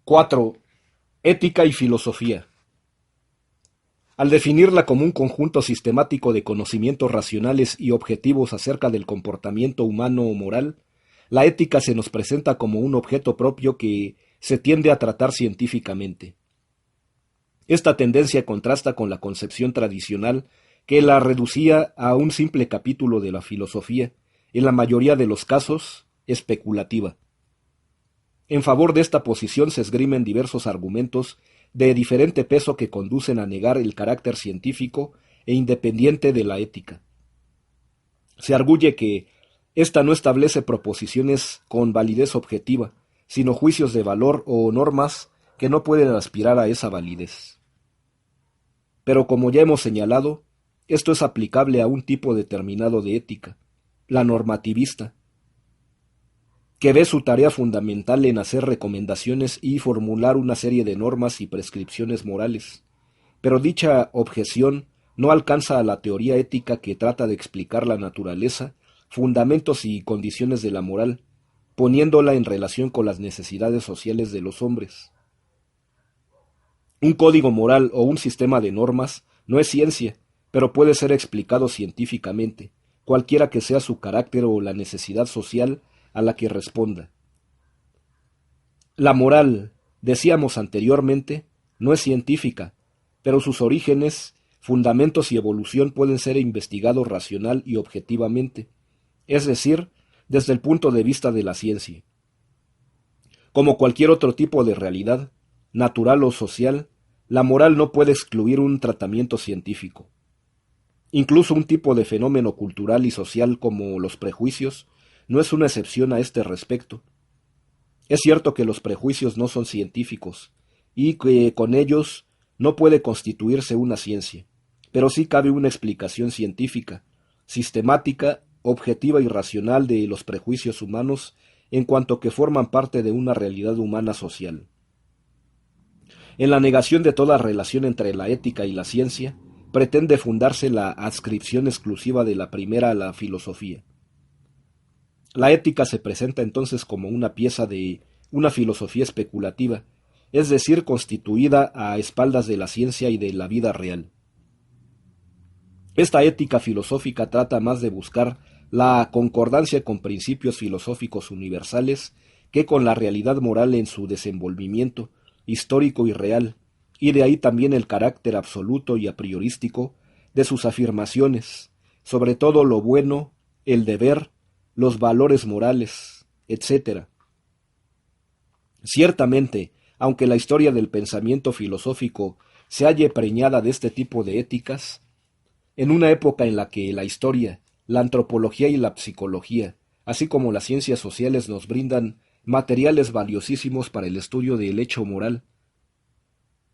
4. Ética y filosofía. Al definirla como un conjunto sistemático de conocimientos racionales y objetivos acerca del comportamiento humano o moral, la ética se nos presenta como un objeto propio que se tiende a tratar científicamente. Esta tendencia contrasta con la concepción tradicional que la reducía a un simple capítulo de la filosofía, en la mayoría de los casos, especulativa. En favor de esta posición se esgrimen diversos argumentos de diferente peso que conducen a negar el carácter científico e independiente de la ética. Se arguye que ésta no establece proposiciones con validez objetiva, sino juicios de valor o normas que no pueden aspirar a esa validez. Pero como ya hemos señalado, esto es aplicable a un tipo determinado de ética, la normativista, que ve su tarea fundamental en hacer recomendaciones y formular una serie de normas y prescripciones morales. Pero dicha objeción no alcanza a la teoría ética que trata de explicar la naturaleza, fundamentos y condiciones de la moral, poniéndola en relación con las necesidades sociales de los hombres. Un código moral o un sistema de normas no es ciencia, pero puede ser explicado científicamente, cualquiera que sea su carácter o la necesidad social a la que responda. La moral, decíamos anteriormente, no es científica, pero sus orígenes, fundamentos y evolución pueden ser investigados racional y objetivamente, es decir, desde el punto de vista de la ciencia. Como cualquier otro tipo de realidad, natural o social, la moral no puede excluir un tratamiento científico. Incluso un tipo de fenómeno cultural y social como los prejuicios no es una excepción a este respecto. Es cierto que los prejuicios no son científicos y que con ellos no puede constituirse una ciencia, pero sí cabe una explicación científica, sistemática, objetiva y racional de los prejuicios humanos en cuanto que forman parte de una realidad humana social. En la negación de toda relación entre la ética y la ciencia, pretende fundarse la adscripción exclusiva de la primera a la filosofía. La ética se presenta entonces como una pieza de una filosofía especulativa, es decir, constituida a espaldas de la ciencia y de la vida real. Esta ética filosófica trata más de buscar la concordancia con principios filosóficos universales que con la realidad moral en su desenvolvimiento histórico y real, y de ahí también el carácter absoluto y a priorístico de sus afirmaciones, sobre todo lo bueno, el deber, los valores morales, etc. Ciertamente, aunque la historia del pensamiento filosófico se halle preñada de este tipo de éticas, en una época en la que la historia, la antropología y la psicología, así como las ciencias sociales nos brindan materiales valiosísimos para el estudio del hecho moral,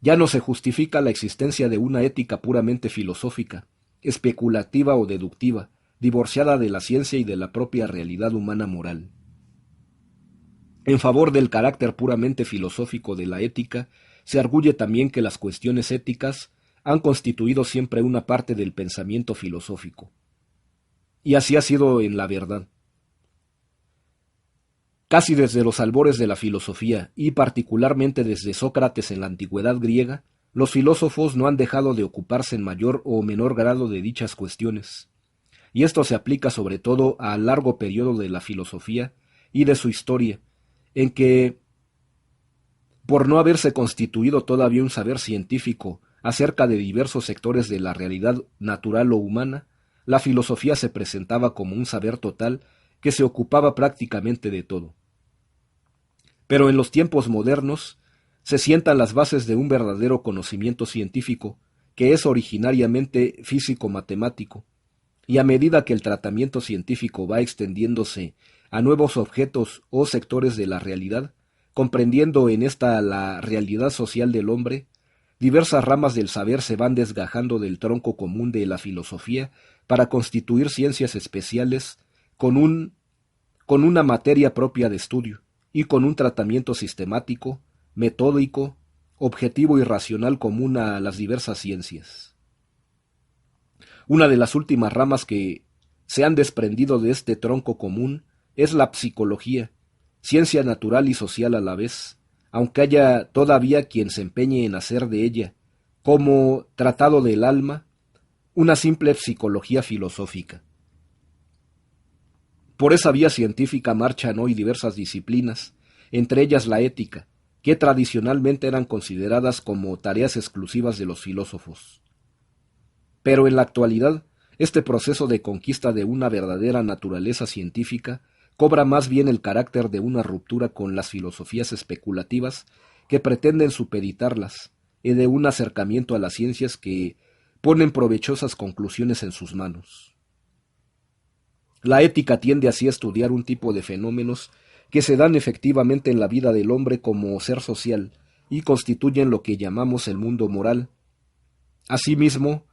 ya no se justifica la existencia de una ética puramente filosófica, especulativa o deductiva, divorciada de la ciencia y de la propia realidad humana moral. En favor del carácter puramente filosófico de la ética, se arguye también que las cuestiones éticas han constituido siempre una parte del pensamiento filosófico. Y así ha sido en la verdad. Casi desde los albores de la filosofía, y particularmente desde Sócrates en la antigüedad griega, los filósofos no han dejado de ocuparse en mayor o menor grado de dichas cuestiones. Y esto se aplica sobre todo al largo periodo de la filosofía y de su historia, en que, por no haberse constituido todavía un saber científico acerca de diversos sectores de la realidad natural o humana, la filosofía se presentaba como un saber total que se ocupaba prácticamente de todo. Pero en los tiempos modernos se sientan las bases de un verdadero conocimiento científico, que es originariamente físico-matemático, y a medida que el tratamiento científico va extendiéndose a nuevos objetos o sectores de la realidad, comprendiendo en esta la realidad social del hombre, diversas ramas del saber se van desgajando del tronco común de la filosofía para constituir ciencias especiales con una materia propia de estudio y con un tratamiento sistemático, metódico, objetivo y racional común a las diversas ciencias. Una de las últimas ramas que se han desprendido de este tronco común es la psicología, ciencia natural y social a la vez, aunque haya todavía quien se empeñe en hacer de ella, como tratado del alma, una simple psicología filosófica. Por esa vía científica marchan hoy diversas disciplinas, entre ellas la ética, que tradicionalmente eran consideradas como tareas exclusivas de los filósofos. Pero en la actualidad, este proceso de conquista de una verdadera naturaleza científica cobra más bien el carácter de una ruptura con las filosofías especulativas que pretenden supeditarlas, y de un acercamiento a las ciencias que ponen provechosas conclusiones en sus manos. La ética tiende así a estudiar un tipo de fenómenos que se dan efectivamente en la vida del hombre como ser social y constituyen lo que llamamos el mundo moral. Asimismo,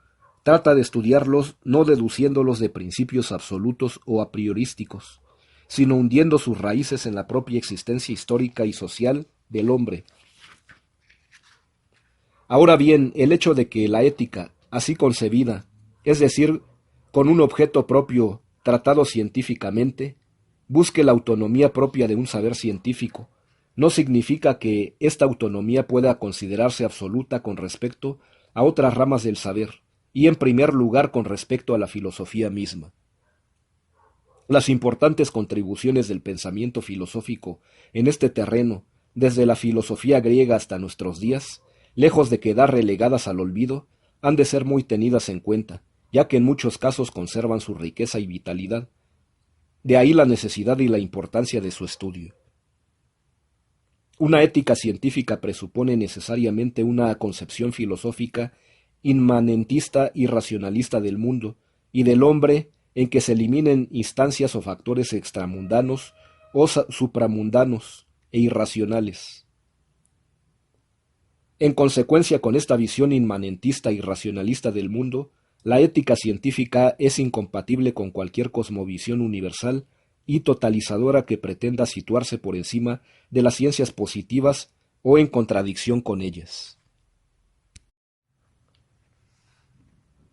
trata de estudiarlos no deduciéndolos de principios absolutos o a priorísticos, sino hundiendo sus raíces en la propia existencia histórica y social del hombre. Ahora bien, el hecho de que la ética, así concebida, es decir, con un objeto propio tratado científicamente, busque la autonomía propia de un saber científico, no significa que esta autonomía pueda considerarse absoluta con respecto a otras ramas del saber, y en primer lugar con respecto a la filosofía misma. Las importantes contribuciones del pensamiento filosófico en este terreno, desde la filosofía griega hasta nuestros días, lejos de quedar relegadas al olvido, han de ser muy tenidas en cuenta, ya que en muchos casos conservan su riqueza y vitalidad. De ahí la necesidad y la importancia de su estudio. Una ética científica presupone necesariamente una concepción filosófica inmanentista y racionalista del mundo y del hombre, en que se eliminen instancias o factores extramundanos o supramundanos e irracionales. En consecuencia con esta visión inmanentista y racionalista del mundo, la ética científica es incompatible con cualquier cosmovisión universal y totalizadora que pretenda situarse por encima de las ciencias positivas o en contradicción con ellas.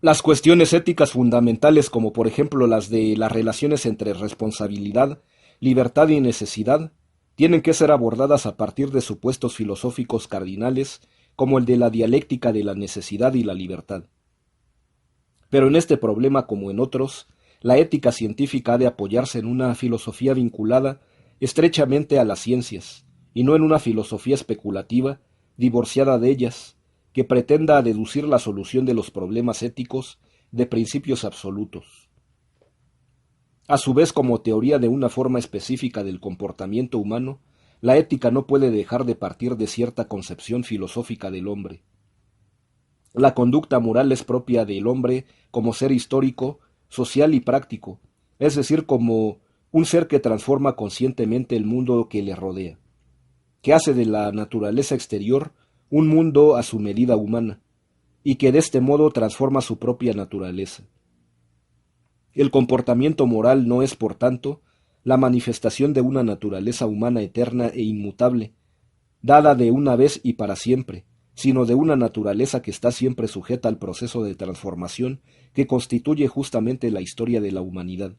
Las cuestiones éticas fundamentales, como por ejemplo las de las relaciones entre responsabilidad, libertad y necesidad, tienen que ser abordadas a partir de supuestos filosóficos cardinales como el de la dialéctica de la necesidad y la libertad. Pero en este problema, como en otros, la ética científica ha de apoyarse en una filosofía vinculada estrechamente a las ciencias, y no en una filosofía especulativa, divorciada de ellas, que pretenda deducir la solución de los problemas éticos de principios absolutos. A su vez, como teoría de una forma específica del comportamiento humano, la ética no puede dejar de partir de cierta concepción filosófica del hombre. La conducta moral es propia del hombre como ser histórico, social y práctico, es decir, como un ser que transforma conscientemente el mundo que le rodea, que hace de la naturaleza exterior un mundo a su medida humana, y que de este modo transforma su propia naturaleza. El comportamiento moral no es, por tanto, la manifestación de una naturaleza humana eterna e inmutable, dada de una vez y para siempre, sino de una naturaleza que está siempre sujeta al proceso de transformación que constituye justamente la historia de la humanidad.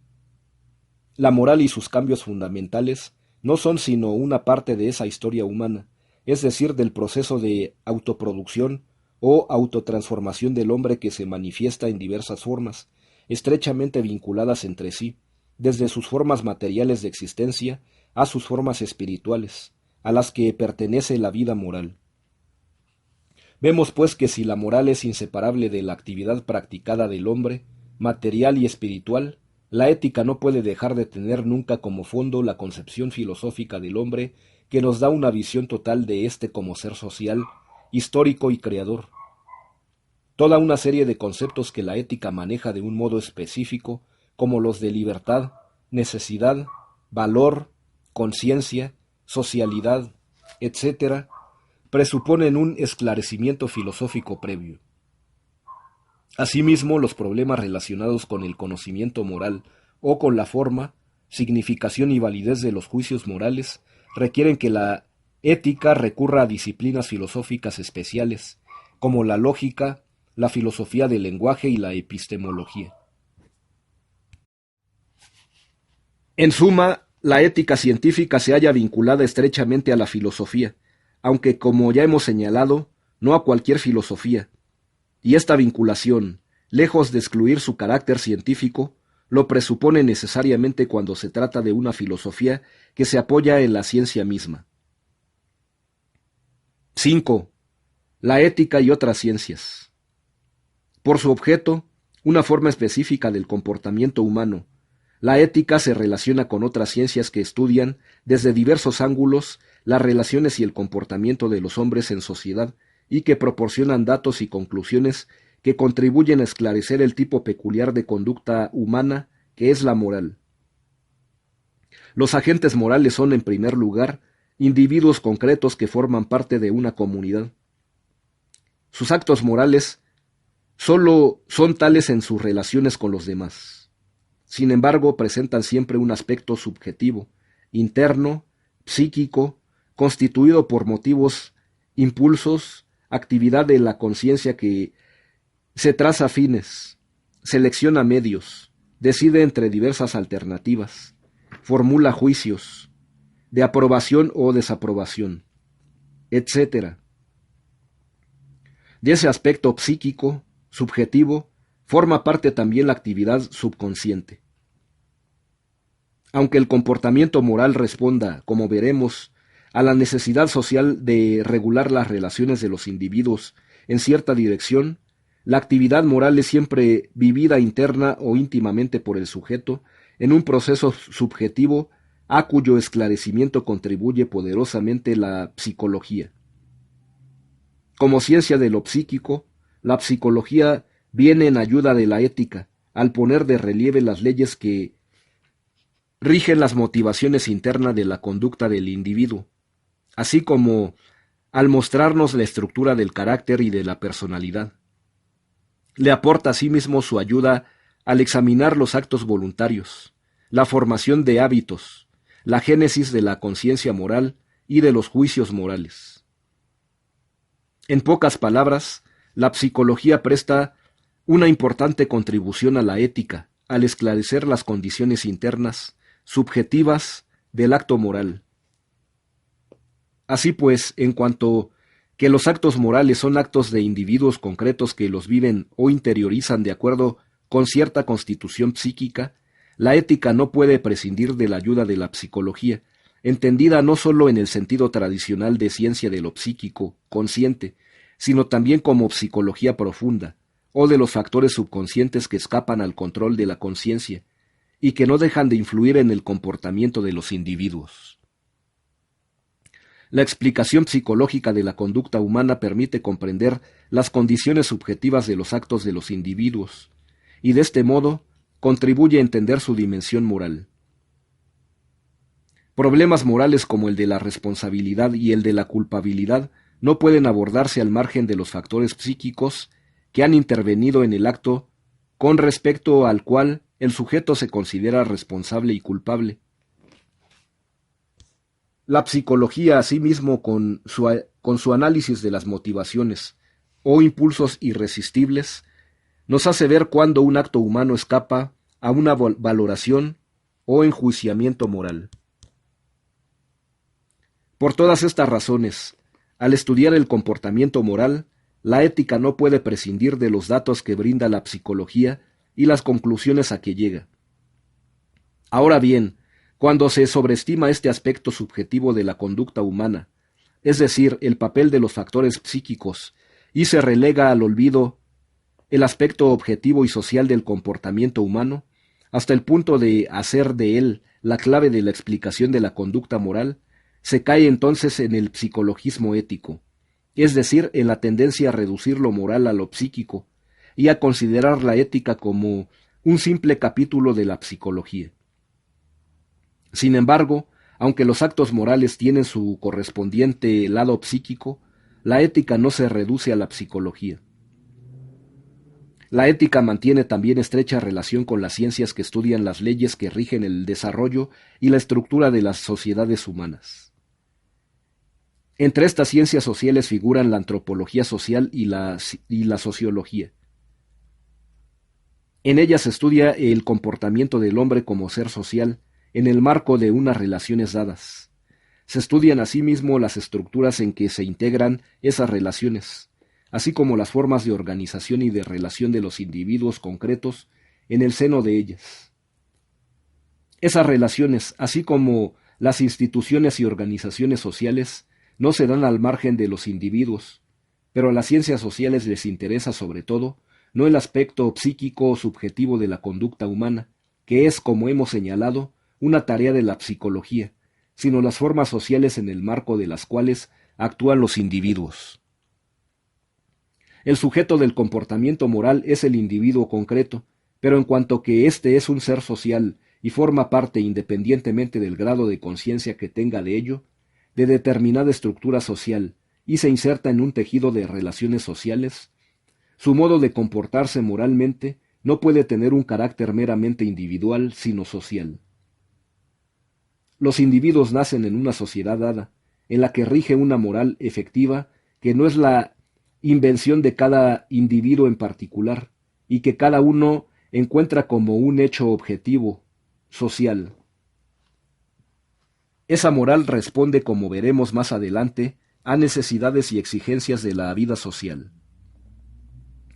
La moral y sus cambios fundamentales no son sino una parte de esa historia humana, es decir, del proceso de autoproducción o autotransformación del hombre que se manifiesta en diversas formas, estrechamente vinculadas entre sí, desde sus formas materiales de existencia a sus formas espirituales, a las que pertenece la vida moral. Vemos pues que si la moral es inseparable de la actividad practicada del hombre, material y espiritual, la ética no puede dejar de tener nunca como fondo la concepción filosófica del hombre que nos da una visión total de éste como ser social, histórico y creador. Toda una serie de conceptos que la ética maneja de un modo específico, como los de libertad, necesidad, valor, conciencia, socialidad, etc., presuponen un esclarecimiento filosófico previo. Asimismo, los problemas relacionados con el conocimiento moral o con la forma, significación y validez de los juicios morales requieren que la ética recurra a disciplinas filosóficas especiales, como la lógica, la filosofía del lenguaje y la epistemología. En suma, la ética científica se halla vinculada estrechamente a la filosofía, aunque como ya hemos señalado, no a cualquier filosofía, y esta vinculación, lejos de excluir su carácter científico, lo presupone necesariamente cuando se trata de una filosofía que se apoya en la ciencia misma. 5. La ética y otras ciencias. Por su objeto, una forma específica del comportamiento humano, la ética se relaciona con otras ciencias que estudian, desde diversos ángulos, las relaciones y el comportamiento de los hombres en sociedad y que proporcionan datos y conclusiones que contribuyen a esclarecer el tipo peculiar de conducta humana que es la moral. Los agentes morales son, en primer lugar, individuos concretos que forman parte de una comunidad. Sus actos morales solo son tales en sus relaciones con los demás. Sin embargo, presentan siempre un aspecto subjetivo, interno, psíquico, constituido por motivos, impulsos, actividad de la conciencia que se traza fines, selecciona medios, decide entre diversas alternativas, formula juicios, de aprobación o desaprobación, etc. De ese aspecto psíquico, subjetivo, forma parte también la actividad subconsciente. Aunque el comportamiento moral responda, como veremos, a la necesidad social de regular las relaciones de los individuos en cierta dirección, la actividad moral es siempre vivida interna o íntimamente por el sujeto en un proceso subjetivo a cuyo esclarecimiento contribuye poderosamente la psicología. Como ciencia de lo psíquico, la psicología viene en ayuda de la ética, al poner de relieve las leyes que rigen las motivaciones internas de la conducta del individuo, así como al mostrarnos la estructura del carácter y de la personalidad. Le aporta asimismo su ayuda al examinar los actos voluntarios, la formación de hábitos, la génesis de la conciencia moral y de los juicios morales. En pocas palabras, la psicología presta una importante contribución a la ética, al esclarecer las condiciones internas, subjetivas, del acto moral. Así pues, en cuanto que los actos morales son actos de individuos concretos que los viven o interiorizan de acuerdo con cierta constitución psíquica, la ética no puede prescindir de la ayuda de la psicología, entendida no sólo en el sentido tradicional de ciencia de lo psíquico, consciente, sino también como psicología profunda, o de los factores subconscientes que escapan al control de la conciencia, y que no dejan de influir en el comportamiento de los individuos. La explicación psicológica de la conducta humana permite comprender las condiciones subjetivas de los actos de los individuos, y de este modo contribuye a entender su dimensión moral. Problemas morales como el de la responsabilidad y el de la culpabilidad no pueden abordarse al margen de los factores psíquicos que han intervenido en el acto con respecto al cual el sujeto se considera responsable y culpable. La psicología, asimismo, con su análisis de las motivaciones o impulsos irresistibles, nos hace ver cuándo un acto humano escapa a una valoración o enjuiciamiento moral. Por todas estas razones, al estudiar el comportamiento moral, la ética no puede prescindir de los datos que brinda la psicología y las conclusiones a que llega. Ahora bien, cuando se sobreestima este aspecto subjetivo de la conducta humana, es decir, el papel de los factores psíquicos, y se relega al olvido el aspecto objetivo y social del comportamiento humano, hasta el punto de hacer de él la clave de la explicación de la conducta moral, se cae entonces en el psicologismo ético, es decir, en la tendencia a reducir lo moral a lo psíquico, y a considerar la ética como un simple capítulo de la psicología. Sin embargo, aunque los actos morales tienen su correspondiente lado psíquico, la ética no se reduce a la psicología. La ética mantiene también estrecha relación con las ciencias que estudian las leyes que rigen el desarrollo y la estructura de las sociedades humanas. Entre estas ciencias sociales figuran la antropología social y la sociología. En ellas se estudia el comportamiento del hombre como ser social, en el marco de unas relaciones dadas. Se estudian asimismo las estructuras en que se integran esas relaciones, así como las formas de organización y de relación de los individuos concretos en el seno de ellas. Esas relaciones, así como las instituciones y organizaciones sociales, no se dan al margen de los individuos, pero a las ciencias sociales les interesa sobre todo no el aspecto psíquico o subjetivo de la conducta humana, que es, como hemos señalado, una tarea de la psicología, sino las formas sociales en el marco de las cuales actúan los individuos. El sujeto del comportamiento moral es el individuo concreto, pero en cuanto que éste es un ser social y forma parte, independientemente del grado de conciencia que tenga de ello, de determinada estructura social, y se inserta en un tejido de relaciones sociales, su modo de comportarse moralmente no puede tener un carácter meramente individual, sino social. Los individuos nacen en una sociedad dada, en la que rige una moral efectiva que no es la invención de cada individuo en particular, y que cada uno encuentra como un hecho objetivo, social. Esa moral responde, como veremos más adelante, a necesidades y exigencias de la vida social.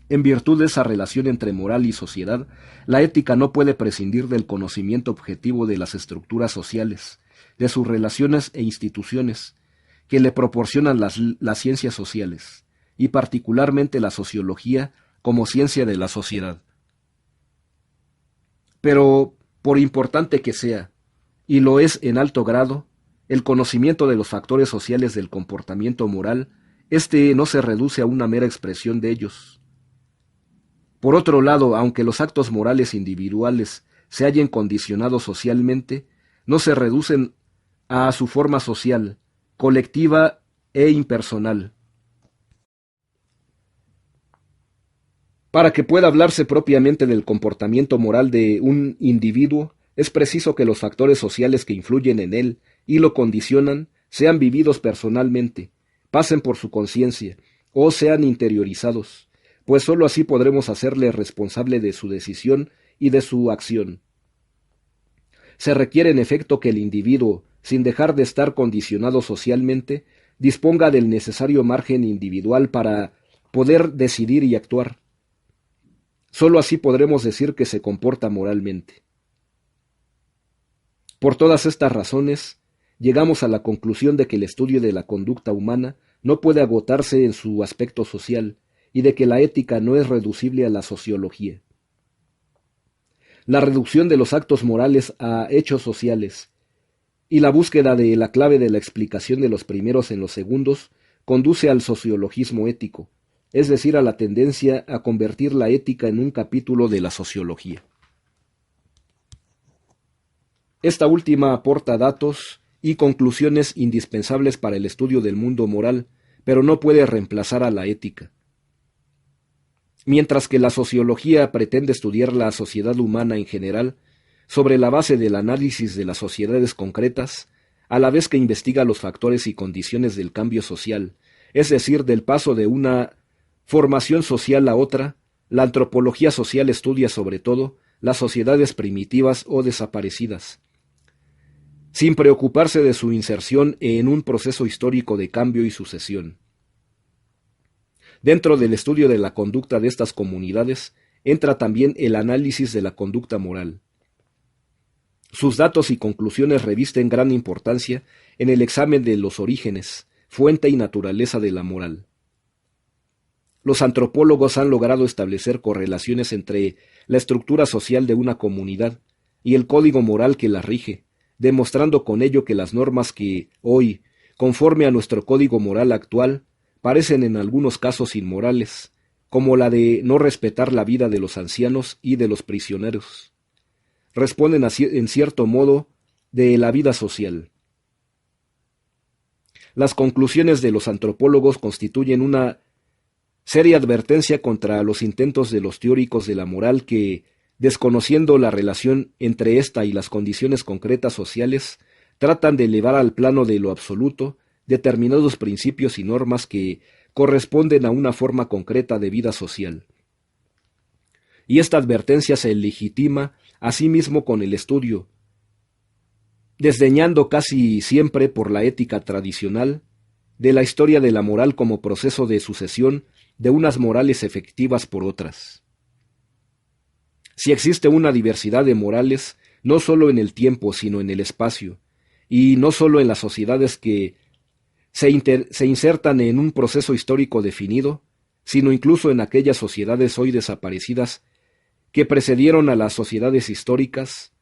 En virtud de esa relación entre moral y sociedad, la ética no puede prescindir del conocimiento objetivo de las estructuras sociales, de sus relaciones e instituciones, que le proporcionan las ciencias sociales, y particularmente la sociología como ciencia de la sociedad. Pero, por importante que sea, y lo es en alto grado, el conocimiento de los factores sociales del comportamiento moral, no se reduce a una mera expresión de ellos. Por otro lado, aunque los actos morales individuales se hallen condicionados socialmente, no se reducen a su forma social, colectiva e impersonal. Para que pueda hablarse propiamente del comportamiento moral de un individuo, es preciso que los factores sociales que influyen en él y lo condicionan sean vividos personalmente, pasen por su conciencia o sean interiorizados, pues sólo así podremos hacerle responsable de su decisión y de su acción. Se requiere en efecto que el individuo, sin dejar de estar condicionado socialmente, disponga del necesario margen individual para poder decidir y actuar. Sólo así podremos decir que se comporta moralmente. Por todas estas razones, llegamos a la conclusión de que el estudio de la conducta humana no puede agotarse en su aspecto social, y de que la ética no es reducible a la sociología. La reducción de los actos morales a hechos sociales y la búsqueda de la clave de la explicación de los primeros en los segundos conduce al sociologismo ético, es decir, a la tendencia a convertir la ética en un capítulo de la sociología. Esta última aporta datos y conclusiones indispensables para el estudio del mundo moral, pero no puede reemplazar a la ética. Mientras que la sociología pretende estudiar la sociedad humana en general, sobre la base del análisis de las sociedades concretas, a la vez que investiga los factores y condiciones del cambio social, es decir, del paso de una formación social a otra, la antropología social estudia sobre todo las sociedades primitivas o desaparecidas, sin preocuparse de su inserción en un proceso histórico de cambio y sucesión. Dentro del estudio de la conducta de estas comunidades entra también el análisis de la conducta moral. Sus datos y conclusiones revisten gran importancia en el examen de los orígenes, fuente y naturaleza de la moral. Los antropólogos han logrado establecer correlaciones entre la estructura social de una comunidad y el código moral que la rige, demostrando con ello que las normas que hoy, conforme a nuestro código moral actual, parecen en algunos casos inmorales, como la de no respetar la vida de los ancianos y de los prisioneros. Responden en cierto modo de la vida social. Las conclusiones de los antropólogos constituyen una seria advertencia contra los intentos de los teóricos de la moral que, desconociendo la relación entre esta y las condiciones concretas sociales, tratan de elevar al plano de lo absoluto determinados principios y normas que corresponden a una forma concreta de vida social. Y esta advertencia se legitima asimismo con el estudio desdeñando casi siempre por la ética tradicional, de la historia de la moral como proceso de sucesión de unas morales efectivas por otras. Si existe una diversidad de morales, no solo en el tiempo, sino en el espacio, y no solo en las sociedades que se insertan en un proceso histórico definido, sino incluso en aquellas sociedades hoy desaparecidas que precedieron a las sociedades históricas,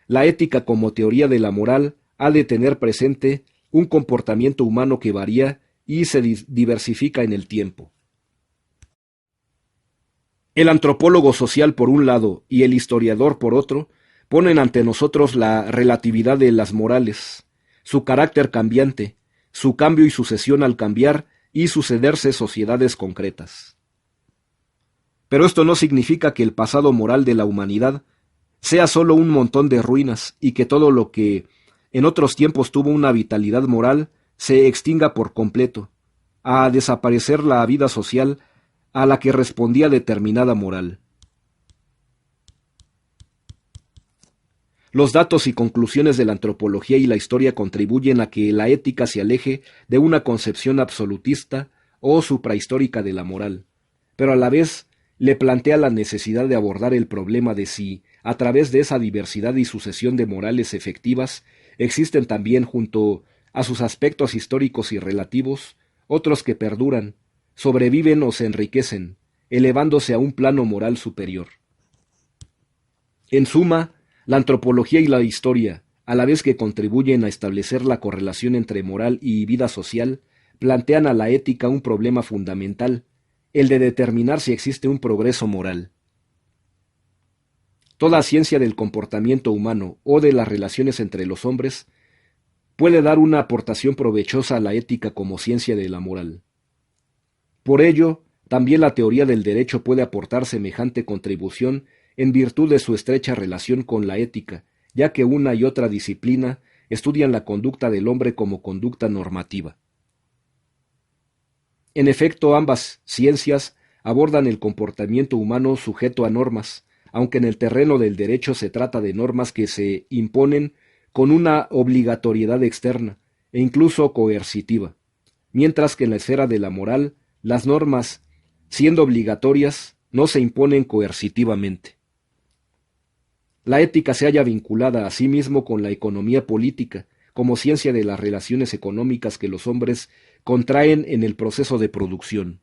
la ética como teoría de la moral ha de tener presente un comportamiento humano que varía y se diversifica en el tiempo. El antropólogo social por un lado y el historiador por otro ponen ante nosotros la relatividad de las morales, su carácter cambiante, su cambio y sucesión al cambiar y sucederse sociedades concretas. Pero esto no significa que el pasado moral de la humanidad sea solo un montón de ruinas y que todo lo que en otros tiempos tuvo una vitalidad moral se extinga por completo, a desaparecer la vida social a la que respondía determinada moral. Los datos y conclusiones de la antropología y la historia contribuyen a que la ética se aleje de una concepción absolutista o suprahistórica de la moral, pero a la vez le plantea la necesidad de abordar el problema de si, a través de esa diversidad y sucesión de morales efectivas, existen también, junto a sus aspectos históricos y relativos, otros que perduran, sobreviven o se enriquecen, elevándose a un plano moral superior. En suma, la antropología y la historia, a la vez que contribuyen a establecer la correlación entre moral y vida social, plantean a la ética un problema fundamental, el de determinar si existe un progreso moral. Toda ciencia del comportamiento humano o de las relaciones entre los hombres puede dar una aportación provechosa a la ética como ciencia de la moral. Por ello, también la teoría del derecho puede aportar semejante contribución en virtud de su estrecha relación con la ética, ya que una y otra disciplina estudian la conducta del hombre como conducta normativa. En efecto, ambas ciencias abordan el comportamiento humano sujeto a normas, aunque en el terreno del derecho se trata de normas que se imponen con una obligatoriedad externa e incluso coercitiva, mientras que en la esfera de la moral, las normas, siendo obligatorias, no se imponen coercitivamente. La ética se halla vinculada asimismo con la economía política, como ciencia de las relaciones económicas que los hombres contraen en el proceso de producción.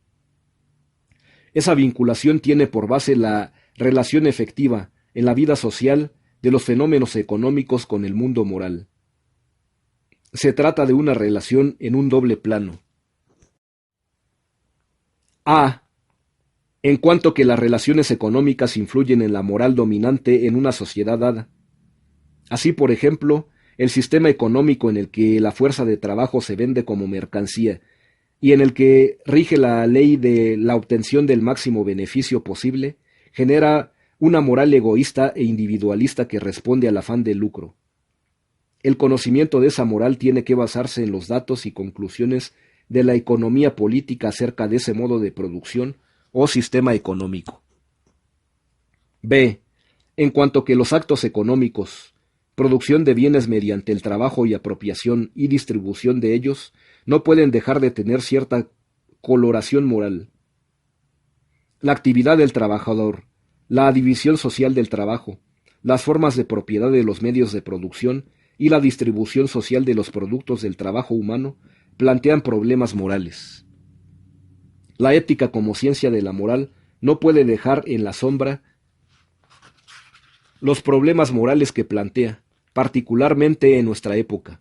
Esa vinculación tiene por base la relación efectiva en la vida social de los fenómenos económicos con el mundo moral. Se trata de una relación en un doble plano. A. En cuanto que las relaciones económicas influyen en la moral dominante en una sociedad dada. Así, por ejemplo, el sistema económico en el que la fuerza de trabajo se vende como mercancía y en el que rige la ley de la obtención del máximo beneficio posible, genera una moral egoísta e individualista que responde al afán de lucro. El conocimiento de esa moral tiene que basarse en los datos y conclusiones de la economía política acerca de ese modo de producción o sistema económico. B. En cuanto que los actos económicos, producción de bienes mediante el trabajo y apropiación y distribución de ellos, no pueden dejar de tener cierta coloración moral. La actividad del trabajador, la división social del trabajo, las formas de propiedad de los medios de producción y la distribución social de los productos del trabajo humano plantean problemas morales. La ética como ciencia de la moral no puede dejar en la sombra los problemas morales que plantea, particularmente en nuestra época.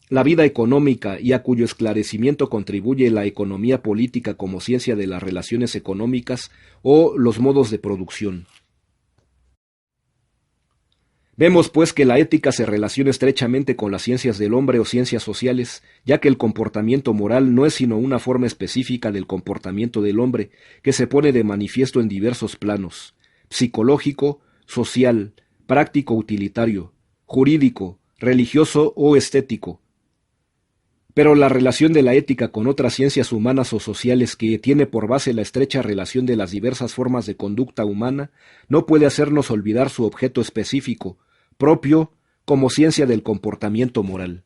La vida económica y a cuyo esclarecimiento contribuye la economía política como ciencia de las relaciones económicas o los modos de producción. Vemos pues que la ética se relaciona estrechamente con las ciencias del hombre o ciencias sociales, ya que el comportamiento moral no es sino una forma específica del comportamiento del hombre, que se pone de manifiesto en diversos planos: psicológico, social, práctico utilitario, jurídico, religioso o estético. Pero la relación de la ética con otras ciencias humanas o sociales, que tiene por base la estrecha relación de las diversas formas de conducta humana, no puede hacernos olvidar su objeto específico, propio, como ciencia del comportamiento moral.